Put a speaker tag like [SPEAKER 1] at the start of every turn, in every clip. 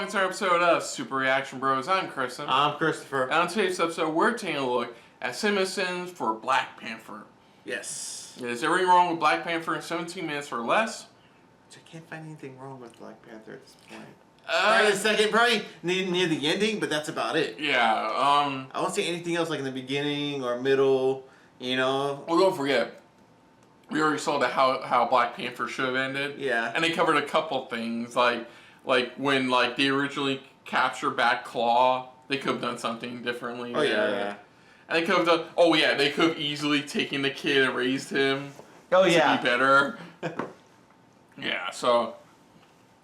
[SPEAKER 1] welcome to our episode of Super Reaction Bros. I'm Kristen.
[SPEAKER 2] I'm Christopher.
[SPEAKER 1] And on today's episode, we're taking a look at CinemaSins for Black Panther.
[SPEAKER 2] Yes.
[SPEAKER 1] Is everything wrong with Black Panther in 17 minutes or less?
[SPEAKER 2] Which I can't find anything wrong with Black Panther at this point. Probably the second, probably near the ending, but that's about it.
[SPEAKER 1] Yeah,
[SPEAKER 2] I won't see anything else like in the beginning or middle, you know.
[SPEAKER 1] Well, don't forget, we already saw how Black Panther should have ended.
[SPEAKER 2] Yeah.
[SPEAKER 1] And they covered a couple things, like when they originally captured Bat Claw, they could have done something differently.
[SPEAKER 2] Oh yeah.
[SPEAKER 1] And they could have done. Oh yeah, they could have easily taken the kid and raised him.
[SPEAKER 2] Oh
[SPEAKER 1] to
[SPEAKER 2] yeah.
[SPEAKER 1] be better. Yeah. So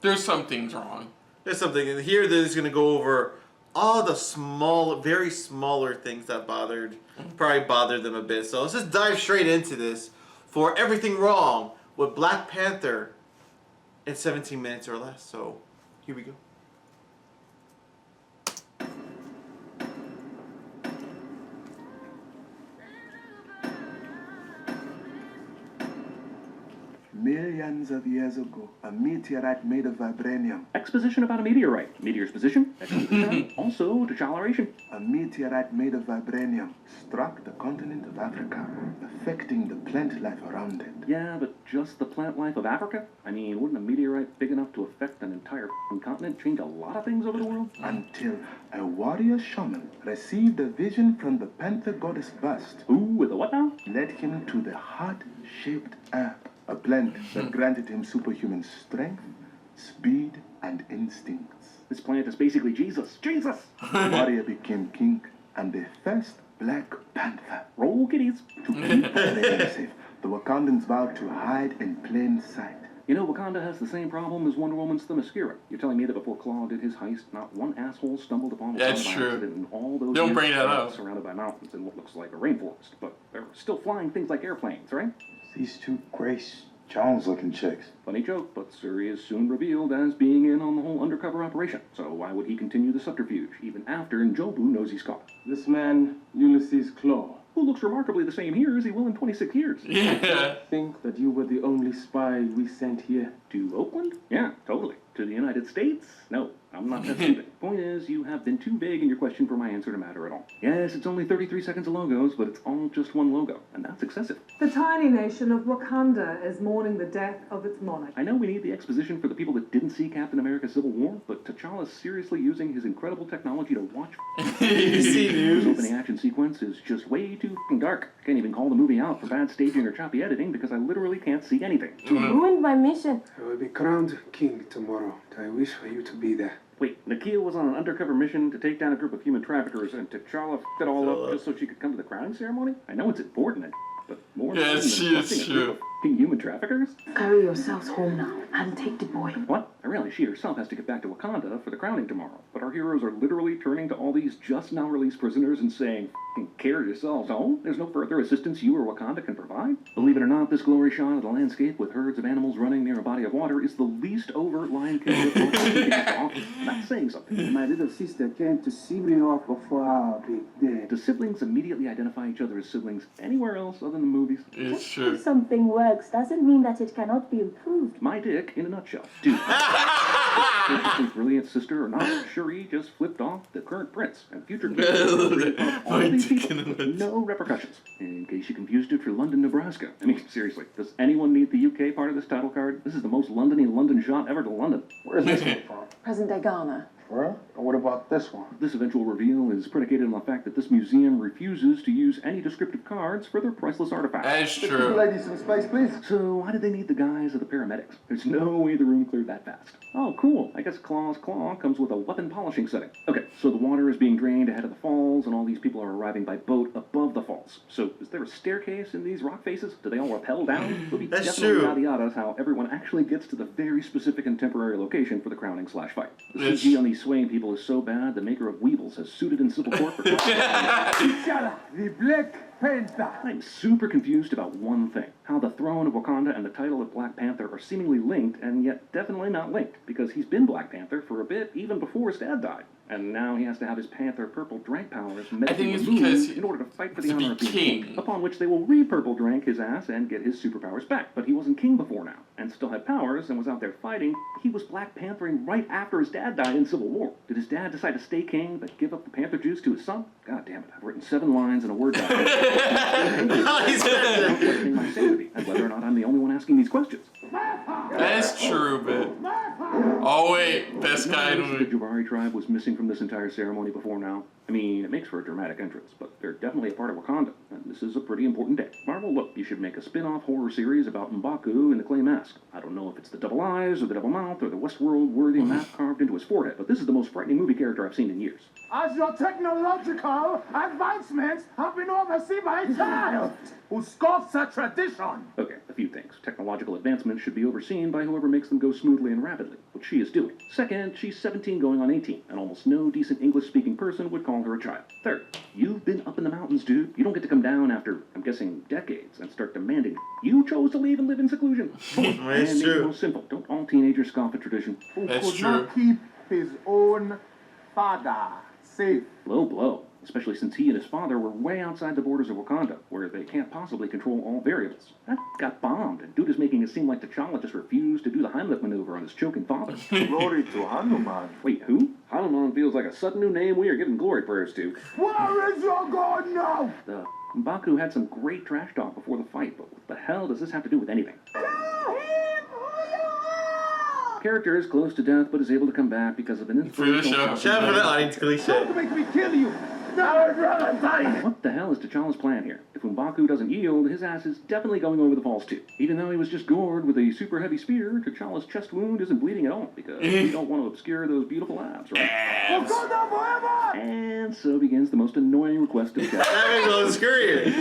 [SPEAKER 1] there's some things wrong.
[SPEAKER 2] There's something in here that is going to go over all the small, very smaller things that probably bothered them a bit. So let's just dive straight into this for everything wrong with Black Panther in 17 minutes or less. So here we go.
[SPEAKER 3] Millions of years ago, a meteorite made of vibranium.
[SPEAKER 4] Exposition about a meteorite. Meteor's position, exposition, also deceleration.
[SPEAKER 3] A meteorite made of vibranium struck the continent of Africa, affecting the plant life around it.
[SPEAKER 4] Yeah, but just the plant life of Africa? I mean, wouldn't a meteorite big enough to affect an entire continent change a lot of things over the world?
[SPEAKER 3] Until a warrior shaman received a vision from the Panther goddess bust.
[SPEAKER 4] Ooh, with a what now?
[SPEAKER 3] Led him to the heart-shaped herb, a plant that granted him superhuman strength, speed, and instincts.
[SPEAKER 4] This plant is basically Jesus. Jesus!
[SPEAKER 3] The warrior became king and the first Black Panther.
[SPEAKER 4] Roll kitties.
[SPEAKER 3] To keep the legend safe, the Wakandans vowed to hide in plain sight.
[SPEAKER 4] You know, Wakanda has the same problem as Wonder Woman's Themyscira. You're telling me that before Claw did his heist, not one asshole stumbled upon Wakanda
[SPEAKER 1] That's
[SPEAKER 4] by
[SPEAKER 1] true.
[SPEAKER 4] accident in all those
[SPEAKER 1] Don't
[SPEAKER 4] years
[SPEAKER 1] bring that up.
[SPEAKER 4] surrounded by mountains in what looks like a rainforest. But they're still flying things like airplanes, right?
[SPEAKER 3] These two Grace Jones-looking chicks.
[SPEAKER 4] Funny joke, but Suri is soon revealed as being in on the whole undercover operation. So why would he continue the subterfuge, even after Njobu knows he's caught?
[SPEAKER 5] This man, Ulysses Claw,
[SPEAKER 4] Who looks remarkably the same here as he will in 26 years.
[SPEAKER 1] Yeah.
[SPEAKER 5] think that you were the only spy we sent here.
[SPEAKER 4] To Oakland? Yeah, totally. To the United States? No, I'm not that stupid. Point is, you have been too vague in your question for my answer to matter at all. Yes, it's only 33 seconds of logos, but it's all just one logo, and that's excessive.
[SPEAKER 6] The tiny nation of Wakanda is mourning the death of its monarch.
[SPEAKER 4] I know we need the exposition for the people that didn't see Captain America Civil War, but T'Challa's seriously using his incredible technology to watch His opening action sequence is just way too f***ing dark. I can't even call the movie out for bad staging or choppy editing because I literally can't see anything.
[SPEAKER 7] You ruined my mission.
[SPEAKER 5] I will be crowned king tomorrow. I wish for you to be there.
[SPEAKER 4] Wait, Nakia was on an undercover mission to take down a group of human traffickers, and T'Challa f***ed it all up just so she could come to the crowning ceremony? I know it's important, but more
[SPEAKER 1] Yeah,
[SPEAKER 4] important
[SPEAKER 1] she
[SPEAKER 4] than
[SPEAKER 1] is
[SPEAKER 4] busting a group of f***ing human traffickers?
[SPEAKER 7] Carry yourselves home now and take the boy.
[SPEAKER 4] What? I realize she herself has to get back to Wakanda for the crowning tomorrow, but our heroes are literally turning to all these just now released prisoners and saying, "F***ing carry yourselves home? There's no further assistance you or Wakanda can provide?" Believe it or not, this glory shot of the landscape with herds of animals running near a body of water is the least overt Lion King That's saying something.
[SPEAKER 5] My little sister came to see me off before I'll be dead.
[SPEAKER 4] Do siblings immediately identify each other as siblings anywhere else other than the movies?
[SPEAKER 1] It's true.
[SPEAKER 7] If something works doesn't mean that it cannot be improved.
[SPEAKER 4] My dick in a nutshell. Dude. His brilliant sister or not, Shuri just flipped off the current prince and future king. All these people with no repercussions. In case you confused it for London, Nebraska. I mean, seriously, does anyone need the UK part of this title card? This is the most London-y London shot ever to London.
[SPEAKER 5] Where's this one from?
[SPEAKER 7] Present-day Ghana.
[SPEAKER 5] Well, what about this one?
[SPEAKER 4] This eventual reveal is predicated on the fact that this museum refuses to use any descriptive cards for their priceless artifacts.
[SPEAKER 1] That is true.
[SPEAKER 5] Ladies, some space, please.
[SPEAKER 4] So why did they need the guys of the paramedics? There's no way the room cleared that fast. Oh, cool. I guess Claw's claw comes with a weapon polishing setting. Okay, so the water is being drained ahead of the falls, and all these people are arriving by boat above the falls. So is there a staircase in these rock faces? Do they all rappel down? It'll be
[SPEAKER 2] That's
[SPEAKER 4] definitely
[SPEAKER 2] true.
[SPEAKER 4] yada yadas how everyone actually gets to the very specific and temporary location for the crowning/fight. The
[SPEAKER 1] It's-
[SPEAKER 4] CG on these swaying people is so bad, the maker of Weevils has suited in civil court for
[SPEAKER 5] T'Challa, the Black Panther.
[SPEAKER 4] I'm super confused about one thing. How the throne of Wakanda and the title of Black Panther are seemingly linked, and yet definitely not linked, because he's been Black Panther for a bit, even before his dad died. And now he has to have his Panther purple drank powers medically
[SPEAKER 1] it's
[SPEAKER 4] removed
[SPEAKER 1] because
[SPEAKER 4] in order to fight for the
[SPEAKER 1] to be
[SPEAKER 4] honor of being
[SPEAKER 1] king.
[SPEAKER 4] king. Upon which they will re-purple drank his ass and get his superpowers back. But he wasn't king before now, and still had powers and was out there fighting. He was Black Panthering right after his dad died in Civil War. Did his dad decide to stay king but give up the Panther juice to his son? God damn it, I've written 7 lines in a Word document.
[SPEAKER 2] He's
[SPEAKER 4] Questioning my sanity and whether or not I'm the only one asking these questions.
[SPEAKER 1] That's true, but oh wait, best guy in the
[SPEAKER 4] The
[SPEAKER 1] movie.
[SPEAKER 4] Jabari tribe was missing from this entire ceremony before now. I mean, it makes for a dramatic entrance, but they're definitely a part of Wakanda, and this is a pretty important day. Marvel, look, you should make a spin-off horror series about M'Baku and the clay mask. I don't know if it's the double eyes, or the double mouth, or the Westworld-worthy map carved into his forehead, but this is the most frightening movie character I've seen in years.
[SPEAKER 5] As your technological advancements have been overseen by a child who scoffs at tradition.
[SPEAKER 4] Okay, a few things. Technological advancements should be overseen by whoever makes them go smoothly and rapidly, which she is doing. Second, she's 17 going on 18, and almost no decent English-speaking person would call her a child. Third, you've been up in the mountains, dude. You don't get to come down after, I'm guessing, decades and start demanding. You chose to leave and live in seclusion. Fourth, and
[SPEAKER 2] That's
[SPEAKER 4] make it
[SPEAKER 2] true.
[SPEAKER 4] most simple. Don't all teenagers scoff at tradition.
[SPEAKER 5] Who
[SPEAKER 1] That's
[SPEAKER 5] could
[SPEAKER 1] true.
[SPEAKER 5] not keep his own father safe.
[SPEAKER 4] Low blow, especially since he and his father were way outside the borders of Wakanda, where they can't possibly control all variables. That got bombed, and dude is making it seem like T'Challa just refused to do the Heimlich maneuver on his choking father.
[SPEAKER 3] Glory to Hanuman.
[SPEAKER 4] Wait, who? Hanuman feels like a sudden new name we are giving glory prayers to.
[SPEAKER 5] Where is your God now?
[SPEAKER 4] The M'Baku had some great trash talk before the fight, but what the hell does this have to do with anything? Character is close to death, but is able to come back because of an inspirational...
[SPEAKER 2] Shout out for the audience cliche.
[SPEAKER 5] Don't make me kill you. Now I'd rather die.
[SPEAKER 4] What the hell is T'Challa's plan here? If M'Baku doesn't yield, his ass is definitely going over the falls too. Even though he was just gored with a super heavy spear, T'Challa's chest wound isn't bleeding at all, because we don't want to obscure those beautiful abs, right?
[SPEAKER 5] Wakanda forever.
[SPEAKER 4] And so begins the most annoying request of death.
[SPEAKER 2] That makes no scurry.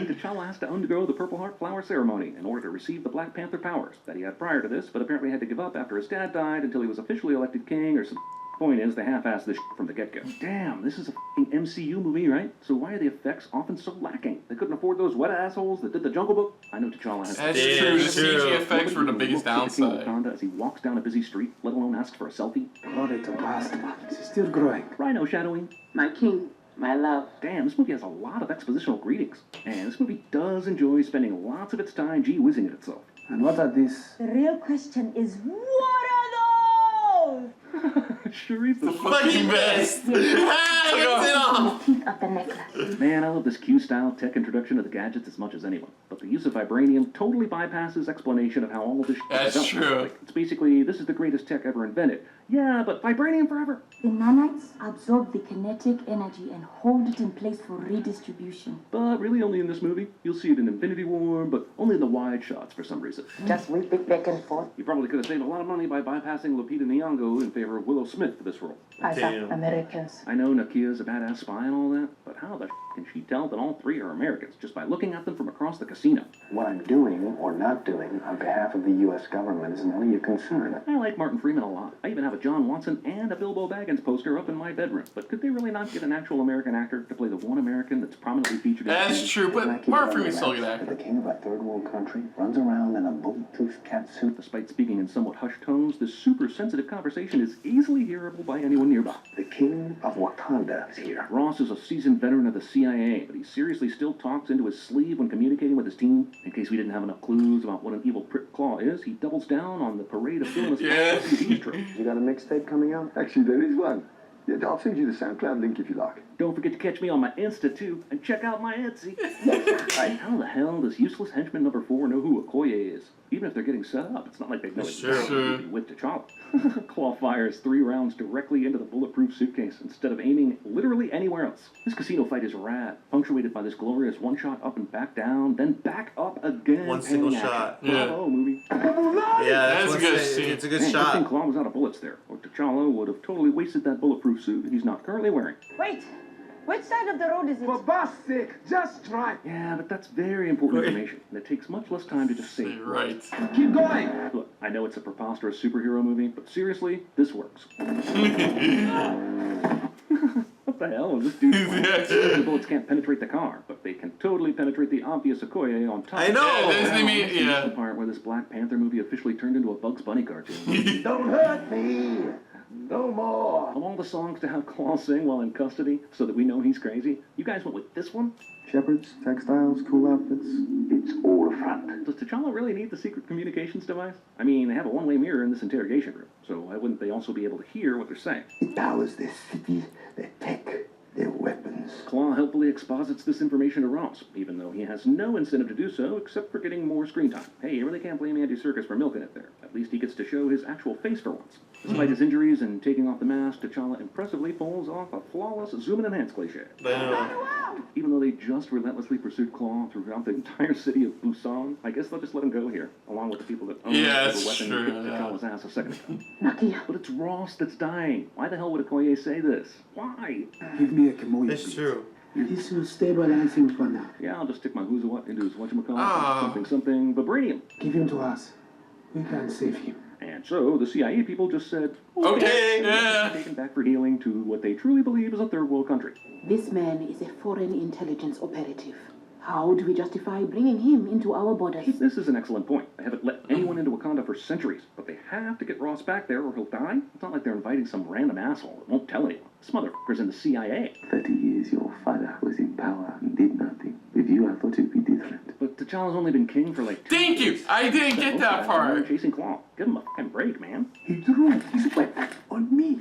[SPEAKER 4] T'Challa has to undergo the Purple Heart Flower ceremony in order to receive the Black Panther powers that he had prior to this, but apparently had to give up after his dad died until he was officially elected king or some... Point is, they half-assed this from the get-go. Damn, this is a f***ing MCU movie, right? So why are the effects often so lacking? They couldn't afford those wet assholes that did the Jungle Book? I know T'Challa has...
[SPEAKER 1] That's
[SPEAKER 2] Yeah,
[SPEAKER 1] true. The
[SPEAKER 2] true.
[SPEAKER 1] CG effects were the
[SPEAKER 4] Nobody
[SPEAKER 1] biggest
[SPEAKER 4] even looks at the King of
[SPEAKER 1] downside.
[SPEAKER 4] Wakanda as he walks down a busy street, let alone asks for a selfie.
[SPEAKER 5] Glory to past. She's still growing.
[SPEAKER 4] Rhino shadowing.
[SPEAKER 8] My king, my love.
[SPEAKER 4] Damn, this movie has a lot of expositional greetings. And this movie does enjoy spending lots of its time gee-whizzing at itself.
[SPEAKER 5] And what are these?
[SPEAKER 7] The real question is, what are those?
[SPEAKER 4] Sharif the
[SPEAKER 2] Fucking best. Ah, gets it off.
[SPEAKER 7] Teeth of the necklace.
[SPEAKER 4] Man, I love this Q-style tech introduction of the gadgets as much as anyone. But the use of Vibranium totally bypasses explanation of how all of this shit
[SPEAKER 1] That's
[SPEAKER 4] is developed.
[SPEAKER 1] true.
[SPEAKER 4] Like, it's basically, this is the greatest tech ever invented. Yeah, but Vibranium forever.
[SPEAKER 7] The nanites absorb the kinetic energy and hold it in place for redistribution.
[SPEAKER 4] But really only in this movie. You'll see it in Infinity War, but only in the wide shots for some reason.
[SPEAKER 8] Just whip it back and forth.
[SPEAKER 4] You probably could have saved a lot of money by bypassing Lupita Nyong'o in favor of Willow Smith for this role.
[SPEAKER 8] As
[SPEAKER 2] Damn.
[SPEAKER 8] Americans.
[SPEAKER 4] I know Nakia's a badass spy and all that, but how the can she tell that all three are Americans just by looking at them from across the casino?
[SPEAKER 9] What I'm doing or not doing on behalf of the U.S. government is none of your concern.
[SPEAKER 4] I like Martin Freeman a lot. I even have a John Watson and a Bilbo Baggins poster up in my bedroom. But could they really not get an actual American actor to play the one American that's prominently featured in the
[SPEAKER 1] That's
[SPEAKER 4] movie?
[SPEAKER 1] true,
[SPEAKER 9] And I
[SPEAKER 1] but
[SPEAKER 9] keep
[SPEAKER 1] Mark
[SPEAKER 9] it on
[SPEAKER 1] Freeman's
[SPEAKER 9] the
[SPEAKER 1] still a good
[SPEAKER 9] wraps that
[SPEAKER 1] actor.
[SPEAKER 9] The king of a third world country runs around in a bulletproof catsuit.
[SPEAKER 4] Despite speaking in somewhat hushed tones, this super sensitive conversation is easily hearable by anyone nearby.
[SPEAKER 9] The king of Wakanda is here.
[SPEAKER 4] Ross is a seasoned veteran of the CIA, but he seriously still talks into his sleeve when communicating with his team. In case we didn't have enough clues about what an evil prick claw is, he doubles down on the parade of villainous
[SPEAKER 1] Yeah.
[SPEAKER 4] trope.
[SPEAKER 9] You got a mixtape coming out?
[SPEAKER 3] Actually, there is one. Yeah, I'll send you the SoundCloud link if you like.
[SPEAKER 4] Don't forget to catch me on my Insta too, and check out my Etsy. Right, how the hell does useless henchman number 4 know who Okoye is? Even if they're getting set up, it's not like they know exactly with T'Challa. Claw fires 3 rounds directly into the bulletproof suitcase instead of aiming literally anywhere else. This casino fight is rad, punctuated by this glorious one-shot up and back down, then back up again.
[SPEAKER 2] One single
[SPEAKER 4] panning action.
[SPEAKER 2] shot.
[SPEAKER 1] Yeah.
[SPEAKER 4] Bravo, movie.
[SPEAKER 2] Yeah,
[SPEAKER 1] That's a good
[SPEAKER 2] scene.
[SPEAKER 1] scene.
[SPEAKER 2] It's a good
[SPEAKER 4] Man, good thing
[SPEAKER 2] shot.
[SPEAKER 4] Claw was out of bullets there, or T'Challa would have totally wasted that bulletproof suit he's not currently wearing.
[SPEAKER 8] Wait, which side of the road is it?
[SPEAKER 5] For God's sake, just try.
[SPEAKER 4] Yeah, but that's very important information, and it takes much less time to just say
[SPEAKER 1] You're right.
[SPEAKER 5] Keep going.
[SPEAKER 4] Look, I know it's a preposterous superhero movie, but seriously, this works. What the hell is this dude? The bullets can't penetrate the car, but they can totally penetrate the obvious Okoye on top.
[SPEAKER 2] I know!
[SPEAKER 4] This is the part where this Black Panther movie officially turned into a Bugs Bunny cartoon.
[SPEAKER 5] Don't hurt me. No more.
[SPEAKER 4] Of all the songs to have Claw sing while in custody so that we know he's crazy, you guys went with this one?
[SPEAKER 3] Shepherds, textiles, cool outfits. It's all a front.
[SPEAKER 4] Does T'Challa really need the secret communications device? I mean, they have a one-way mirror in this interrogation room, so why wouldn't they also be able to hear what they're saying?
[SPEAKER 3] It powers their city, their tech, their weapons.
[SPEAKER 4] Claw helpfully exposits this information to Ross, even though he has no incentive to do so except for getting more screen time. Hey, you really can't blame Andy Serkis for milking it there. At least he gets to show his actual face for once. Despite his injuries and taking off the mask, T'Challa impressively pulls off a flawless zoom and enhance cliche. Even though they just relentlessly pursued Claw throughout the entire city of Busan, I guess they'll just let him go here, along with the people that own the weapon and kicked T'Challa's ass a second ago. But it's Ross that's dying. Why the hell would Okoye say this? Why?
[SPEAKER 3] Give me a Kimoya.
[SPEAKER 2] That's true.
[SPEAKER 3] This will stabilize him for now.
[SPEAKER 4] Yeah, I'll just stick my who's what into his whatchamacallit, something Vibranium.
[SPEAKER 3] Give him to us. We can save him.
[SPEAKER 4] And so the CIA people just said,
[SPEAKER 1] Okay, yeah.
[SPEAKER 4] Taken back for healing to what they truly believe is a third world country.
[SPEAKER 8] This man is a foreign intelligence operative. How do we justify bringing him into our borders?
[SPEAKER 4] This is an excellent point. They haven't let anyone into Wakanda for centuries, but they have to get Ross back there or he'll die. It's not like they're inviting some random asshole that won't tell anyone. This motherfucker's in the CIA.
[SPEAKER 3] 30 years your father was in power and did nothing. With you, I thought it'd be different.
[SPEAKER 4] But T'Challa's only been king for like 2
[SPEAKER 1] Thank you!
[SPEAKER 4] years.
[SPEAKER 1] I didn't get that part.
[SPEAKER 4] Chasing Claw. Give him a fucking break, man.
[SPEAKER 3] He drew his weapon on me.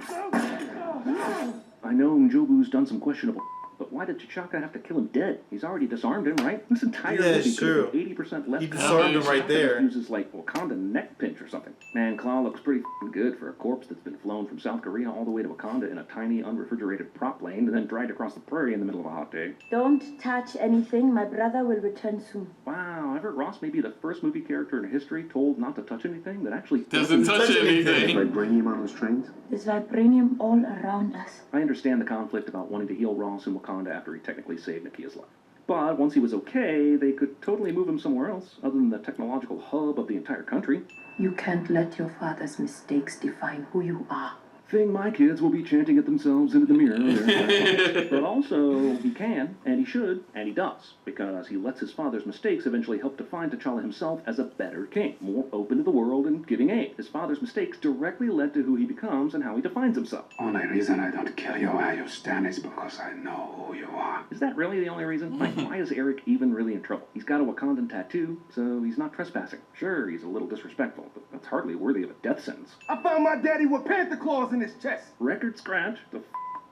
[SPEAKER 4] I know Njobu's done some questionable, but why did T'Chaka have to kill him dead? He's already disarmed him, right? This entire movie could be 80% less.
[SPEAKER 2] He disarmed him right there.
[SPEAKER 4] Uses like Wakanda neck pinch or something. Man, Claw looks pretty good for a corpse that's been flown from South Korea all the way to Wakanda in a tiny, unrefrigerated prop plane and then dragged across the prairie in the middle of a hot day.
[SPEAKER 7] Don't touch anything. My brother will return soon.
[SPEAKER 4] Wow, I've heard Ross may be the first movie character in history told not to touch anything that actually
[SPEAKER 1] Doesn't touch anything.
[SPEAKER 3] Vibranium on those trains?
[SPEAKER 7] There's vibranium all around us.
[SPEAKER 4] I understand the conflict about wanting to heal Ross in Wakanda after he technically saved Nakia's life. But once he was okay, they could totally move him somewhere else, other than the technological hub of the entire country.
[SPEAKER 7] You can't let your father's mistakes define who you are.
[SPEAKER 4] Thing my kids will be chanting at themselves into the mirror. But also, he can, and he should, and he does, because he lets his father's mistakes eventually help define T'Challa himself as a better king, more open to the world and giving aid. His father's mistakes directly led to who he becomes and how he defines himself.
[SPEAKER 3] Only reason I don't kill you where you stand is because I know who you are.
[SPEAKER 4] Is that really the only reason? Like, why is Eric even really in trouble? He's got a Wakandan tattoo, so he's not trespassing. Sure, he's a little disrespectful, but that's hardly worthy of a death sentence.
[SPEAKER 5] I found my daddy with Panther claws in his chest.
[SPEAKER 4] Record scratch?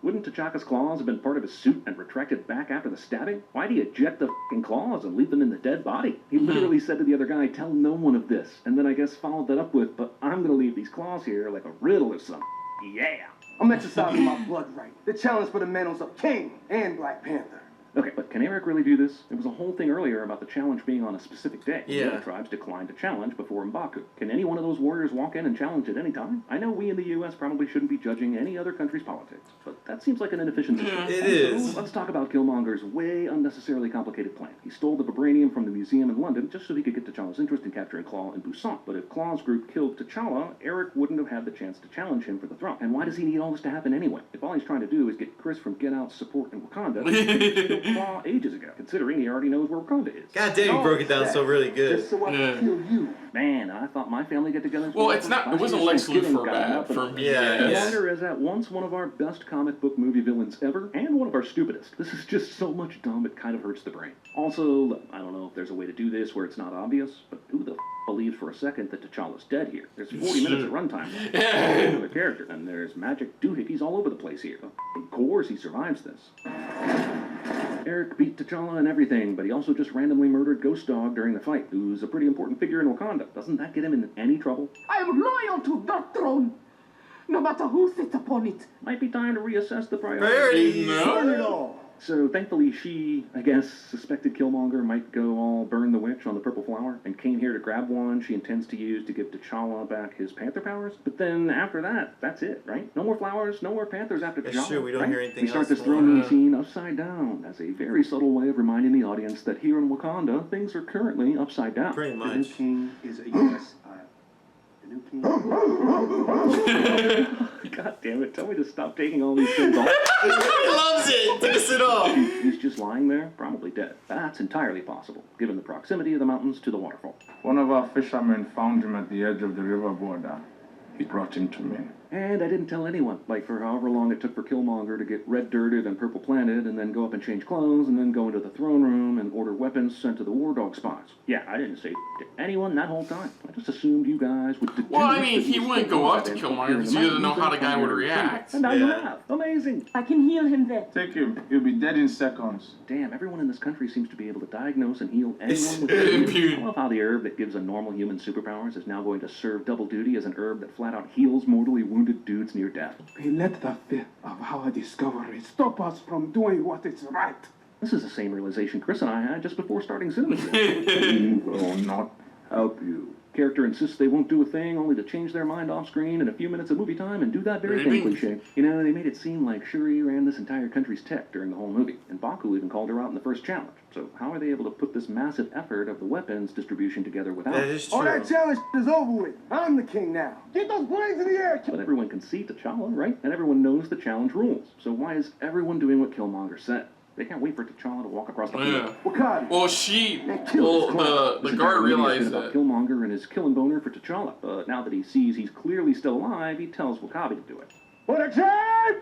[SPEAKER 4] Wouldn't T'Chaka's claws have been part of his suit and retracted back after the stabbing? Why'd he eject the f***ing claws and leave them in the dead body? He literally said to the other guy, tell no one of this, and then I guess followed that up with, but I'm gonna leave these claws here like a riddle or something. Yeah!
[SPEAKER 5] I'm exercising my blood right. The challenge for the mantles of King and Black Panther.
[SPEAKER 4] Okay, but can Eric really do this? There was a whole thing earlier about the challenge being on a specific day.
[SPEAKER 2] Yeah.
[SPEAKER 4] The other tribes declined to challenge before M'Baku. Can any one of those warriors walk in and challenge at any time? I know we in the U.S. probably shouldn't be judging any other country's politics, but that seems like an inefficient system.
[SPEAKER 2] It is.
[SPEAKER 4] Let's talk about Killmonger's way unnecessarily complicated plan. He stole the Vibranium from the museum in London just so he could get T'Challa's interest in capturing Claw in Busan. But if Claw's group killed T'Challa, Eric wouldn't have had the chance to challenge him for the throne. And why does he need all this to happen anyway? If all he's trying to do is get Chris from Get Out's support in Wakanda, he killed Claw ages ago, considering he already knows where Wakanda is.
[SPEAKER 2] God damn, you broke it down so really good.
[SPEAKER 5] Just so I can kill you.
[SPEAKER 4] Man, I thought my family get-togethers.
[SPEAKER 1] Well, it's not. It wasn't Lex Luthor bad for me.
[SPEAKER 4] Killmonger is at once one of our best comic book movie villains ever, and one of our stupidest. This is just so much dumb it kind of hurts the brain. Also, look, I don't know if there's a way to do this where it's not obvious, but who the believes for a second that T'Challa's dead here? There's 40 minutes of runtime for another character, and there's magic doohickeys all over the place here. Of course, he survives this. Eric beat T'Challa and everything, but he also just randomly murdered Ghost Dog during the fight, who's a pretty important figure in Wakanda. Doesn't that get him in any trouble?
[SPEAKER 8] I am loyal to the throne, no matter who sits upon it.
[SPEAKER 4] Might be time to reassess the priorities.
[SPEAKER 5] Burn it all.
[SPEAKER 4] So thankfully she, I guess, suspected Killmonger might go all burn the witch on the purple flower, and came here to grab one she intends to use to give T'Challa back his Panther powers. But then after that, that's it, right? No more flowers, no more Panthers after T'Challa.
[SPEAKER 2] That's true, we don't
[SPEAKER 4] right?
[SPEAKER 2] hear anything
[SPEAKER 4] We start
[SPEAKER 2] else
[SPEAKER 4] this throne room scene upside down as a very subtle way of reminding the audience that here in Wakanda, things are currently upside down.
[SPEAKER 2] Pretty
[SPEAKER 3] The new
[SPEAKER 2] much.
[SPEAKER 3] king is a U.S.
[SPEAKER 4] God damn it, tell me to stop taking all these things off.
[SPEAKER 2] He loves it! Takes it off!
[SPEAKER 4] He's just lying there, probably dead. That's entirely possible, given the proximity of the mountains to the waterfall.
[SPEAKER 5] One of our fishermen found him at the edge of the river border. He brought him to me.
[SPEAKER 4] And I didn't tell anyone, like for however long it took for Killmonger to get red-dirted and purple-planted, and then go up and change clothes, and then go into the throne room and order weapons sent to the War Dog spots. Yeah, I didn't say to anyone that whole time. I just assumed you guys would deduce.
[SPEAKER 1] Well, I mean, he wouldn't go up to Killmonger because he doesn't know how the guy would react.
[SPEAKER 4] And now you have. Amazing.
[SPEAKER 7] I can heal him then.
[SPEAKER 5] Take him. He'll be dead in seconds.
[SPEAKER 4] Damn, everyone in this country seems to be able to diagnose and heal anyone with
[SPEAKER 1] Impugned.
[SPEAKER 4] I love how the herb that gives a normal human superpowers is now going to serve double duty as an herb that flat out heals mortally wounded dudes near death.
[SPEAKER 5] We let the fear of our discovery stop us from doing what is right.
[SPEAKER 4] This is the same realization Chris and I had just before starting cinema.
[SPEAKER 5] We will not help you.
[SPEAKER 4] Character insists they won't do a thing only to change their mind off screen in a few minutes of movie time and do that very thing cliche. You know, they made it seem like Shuri ran this entire country's tech during the whole movie, and Baku even called her out in the first challenge. So how are they able to put this massive effort of the weapons distribution together without
[SPEAKER 2] That is
[SPEAKER 5] All that
[SPEAKER 2] true.
[SPEAKER 5] challenge is over with. I'm the king now. Get those blades in the air.
[SPEAKER 4] But everyone can see T'Challa, right? And everyone knows the challenge rules. So why is everyone doing what Killmonger said? They can't wait for T'Challa to walk across the field.
[SPEAKER 1] Yeah.
[SPEAKER 5] Wakanda.
[SPEAKER 1] Well, the guard realized
[SPEAKER 4] about
[SPEAKER 1] that.
[SPEAKER 4] Killmonger and his killing boner for T'Challa. But now that he sees he's clearly still alive, he tells W'Kabi to do it.
[SPEAKER 5] For the tribe!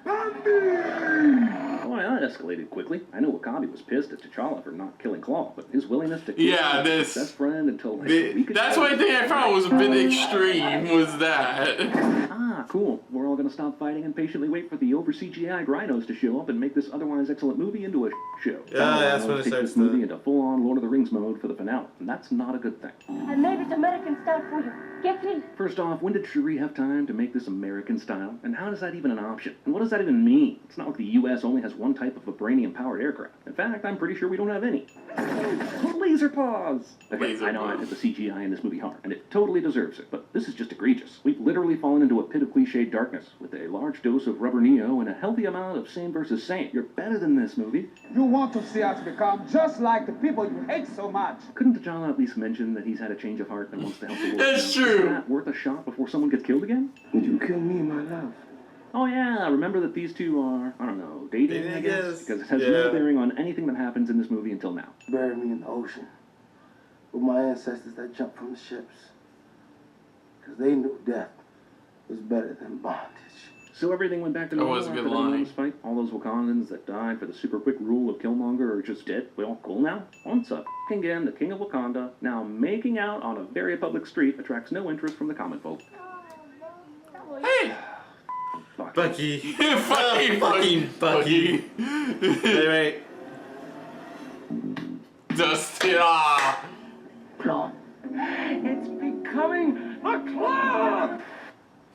[SPEAKER 4] Boy, that escalated quickly. I know W'Kabi was pissed at T'Challa for not killing Claw, but his willingness to kill his best friend until like, a week
[SPEAKER 1] That's
[SPEAKER 4] ago.
[SPEAKER 1] one thing I found was a bit extreme, was that.
[SPEAKER 4] Ah, cool. We're all gonna stop fighting and patiently wait for the over-CGI rhinos to show up and make this otherwise excellent movie into a show.
[SPEAKER 2] Yeah, that's when it
[SPEAKER 4] take
[SPEAKER 2] starts
[SPEAKER 4] this movie
[SPEAKER 2] to...
[SPEAKER 4] into full-on Lord of the Rings mode for the finale, and that's not a good thing.
[SPEAKER 7] I made it American style for you. Get in.
[SPEAKER 4] First off, when did Shuri have time to make this American style? And how is that even an option? And what does that even mean? It's not like the U.S. only has one type of vibranium-powered aircraft. In fact, I'm pretty sure we don't have any. Laser paws! Okay,
[SPEAKER 1] Laser
[SPEAKER 4] I know I
[SPEAKER 1] paws.
[SPEAKER 4] hit the CGI in this movie hard, and it totally deserves it, but this is just egregious. We've literally fallen into a pit of cliched darkness, with a large dose of rubber Neo and a healthy amount of same versus same. You're better than this, movie.
[SPEAKER 5] You want to see us become just like the people you hate so much.
[SPEAKER 4] Couldn't T'Challa at least mention that he's had a change of heart and wants to help the world?
[SPEAKER 1] That's true.
[SPEAKER 4] Isn't that worth a shot before someone gets killed again?
[SPEAKER 5] Would you kill me, my love?
[SPEAKER 4] Oh yeah, remember that these two are, I don't know, dating, I guess? Because it has no bearing on anything that happens in this movie until now.
[SPEAKER 5] Bury me in the ocean with my ancestors that jumped from the ships. Because they knew death was better than bondage.
[SPEAKER 4] So everything went back to
[SPEAKER 1] That
[SPEAKER 4] normal
[SPEAKER 1] was a
[SPEAKER 4] after
[SPEAKER 1] good
[SPEAKER 4] the
[SPEAKER 1] line.
[SPEAKER 4] Enormous fight? All those Wakandans that died for the super quick rule of Killmonger are just dead? We all cool now? Once a again, the king of Wakanda, now making out on a very public street, attracts no interest from the common folk.
[SPEAKER 1] Hey!
[SPEAKER 2] Bucky.
[SPEAKER 1] Fucking
[SPEAKER 2] Bucky. Anyway.
[SPEAKER 1] Dusty. Ah!
[SPEAKER 8] Claw.
[SPEAKER 5] It's becoming a claw!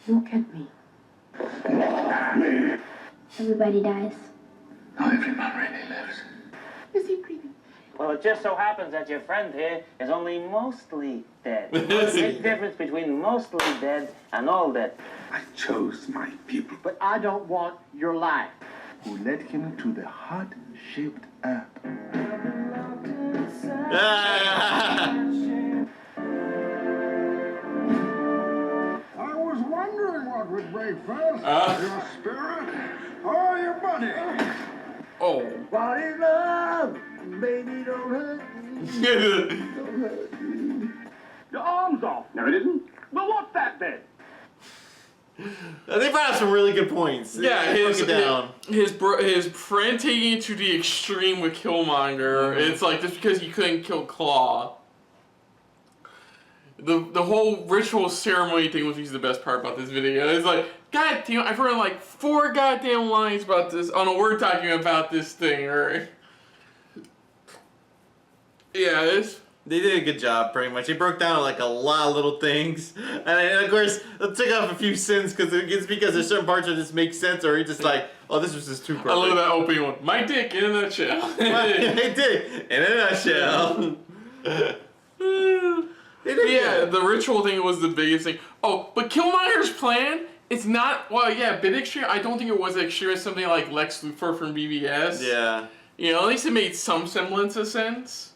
[SPEAKER 8] Look at me.
[SPEAKER 7] Everybody dies.
[SPEAKER 5] Not every man really lives.
[SPEAKER 8] Is he breathing?
[SPEAKER 10] Well, it just so happens that your friend here is only mostly dead. There's a big difference between mostly dead and all dead.
[SPEAKER 5] I chose my people.
[SPEAKER 10] But I don't want your life.
[SPEAKER 3] Who led him to the heart-shaped herb.
[SPEAKER 5] I was wondering what would break first. Your spirit or your body?
[SPEAKER 1] Oh.
[SPEAKER 5] Body love, baby, don't hurt me.
[SPEAKER 4] Your arm's off. No, it isn't. Well, what's that then?
[SPEAKER 2] They brought up some really good points.
[SPEAKER 1] Yeah,
[SPEAKER 2] They broke it down.
[SPEAKER 1] his friend taking it to the extreme with Killmonger. It's like just because he couldn't kill Claw. The whole ritual ceremony thing was usually the best part about this video. It's like, God damn, I've heard like 4 goddamn lines about this on a Word document about this thing, or yeah, it's.
[SPEAKER 2] They did a good job, pretty much. They broke down like a lot of little things, and of course, it took off a few sins because there's certain parts that just make sense, or you're just like, oh, this was just too perfect.
[SPEAKER 1] I love that opening one. My dick in a nutshell.
[SPEAKER 2] They did in a nutshell.
[SPEAKER 1] Yeah, the ritual thing was the biggest thing. Oh, but Killmonger's plan, it's not, well, yeah, a bit extreme. I don't think it was extreme as something like Lex Luthor from BVS.
[SPEAKER 2] Yeah.
[SPEAKER 1] You know, at least it made some semblance of sense.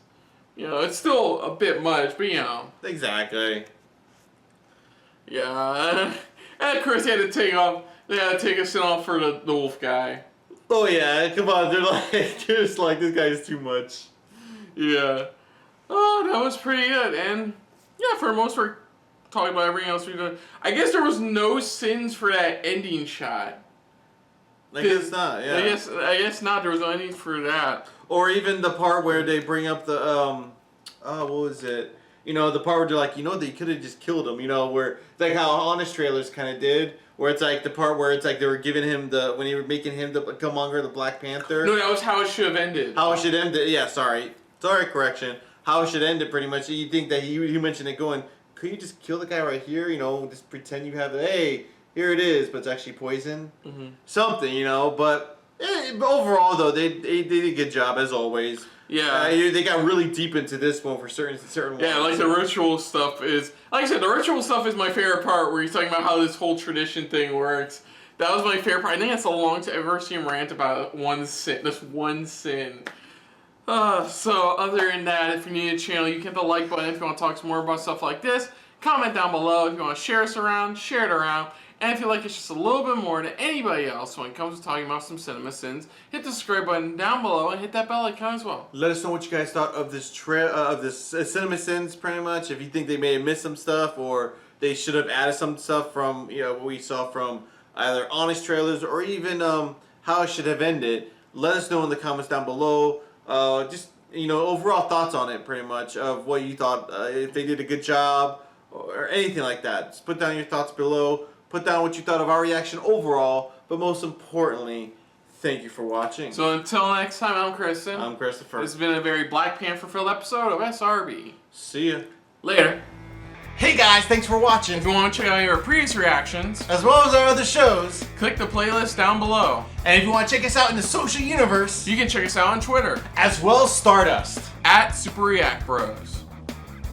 [SPEAKER 1] You know, it's still a bit much, but you know.
[SPEAKER 2] Exactly.
[SPEAKER 1] Yeah. And of course, they had to take a sit off for the wolf guy.
[SPEAKER 2] Oh yeah, come on, they're just like, this guy is too much.
[SPEAKER 1] Yeah. Oh, that was pretty good. And yeah, for the most part, talking about everything else we've done. I guess there was no sins for that ending shot.
[SPEAKER 2] I guess not, yeah.
[SPEAKER 1] I guess not. There was no ending for that.
[SPEAKER 2] Or even the part where they bring up the, what was it? You know, the part where they're like, you know, they could have just killed him, you know, where, like how Honest Trailers kind of did, where it's like the part where it's like they were giving him when they were making him the Killmonger, the Black Panther.
[SPEAKER 1] No, that was how it should have ended.
[SPEAKER 2] How it should end it, yeah, sorry, correction. How it should end it, pretty much. You think that you mentioned it going, could you just kill the guy right here, you know, just pretend you have it, hey, here it is, but it's actually poison? Mm-hmm. Something, you know, but overall, though, they did a good job, as always.
[SPEAKER 1] Yeah.
[SPEAKER 2] They got really deep into this one for certain
[SPEAKER 1] yeah,
[SPEAKER 2] ones.
[SPEAKER 1] like the ritual stuff is, like I said, the ritual stuff is my favorite part, where he's talking about how this whole tradition thing works. That was my favorite part. I think that's the longest I've ever seen him rant about this one sin. So other than that, if you need a channel, you can hit the like button if you want to talk some more about stuff like this. Comment down below if you want to share us around, share it around. And if you like us just a little bit more than anybody else when it comes to talking about some cinema sins, hit the subscribe button down below and hit that bell icon as well.
[SPEAKER 2] Let us know what you guys thought of this cinema sins, pretty much. If you think they may have missed some stuff, or they should have added some stuff from, you know, what we saw from either Honest Trailers or even how it should have ended. Let us know in the comments down below. Just, you know, overall thoughts on it, pretty much, of what you thought, if they did a good job or anything like that. Just put down your thoughts below. Put down what you thought of our reaction overall, but most importantly, thank you for watching.
[SPEAKER 1] So until next time, I'm Kristen.
[SPEAKER 2] I'm Christopher.
[SPEAKER 1] This has been a very Black Panther-filled episode of SRB.
[SPEAKER 2] See ya.
[SPEAKER 1] Later.
[SPEAKER 2] Hey guys, thanks for watching.
[SPEAKER 1] If you want to check out our previous reactions,
[SPEAKER 2] as well as our other shows,
[SPEAKER 1] click the playlist down below.
[SPEAKER 2] And if you want to check us out in the social universe,
[SPEAKER 1] you can check us out on Twitter,
[SPEAKER 2] as well as Stardust,
[SPEAKER 1] @SuperReactBros.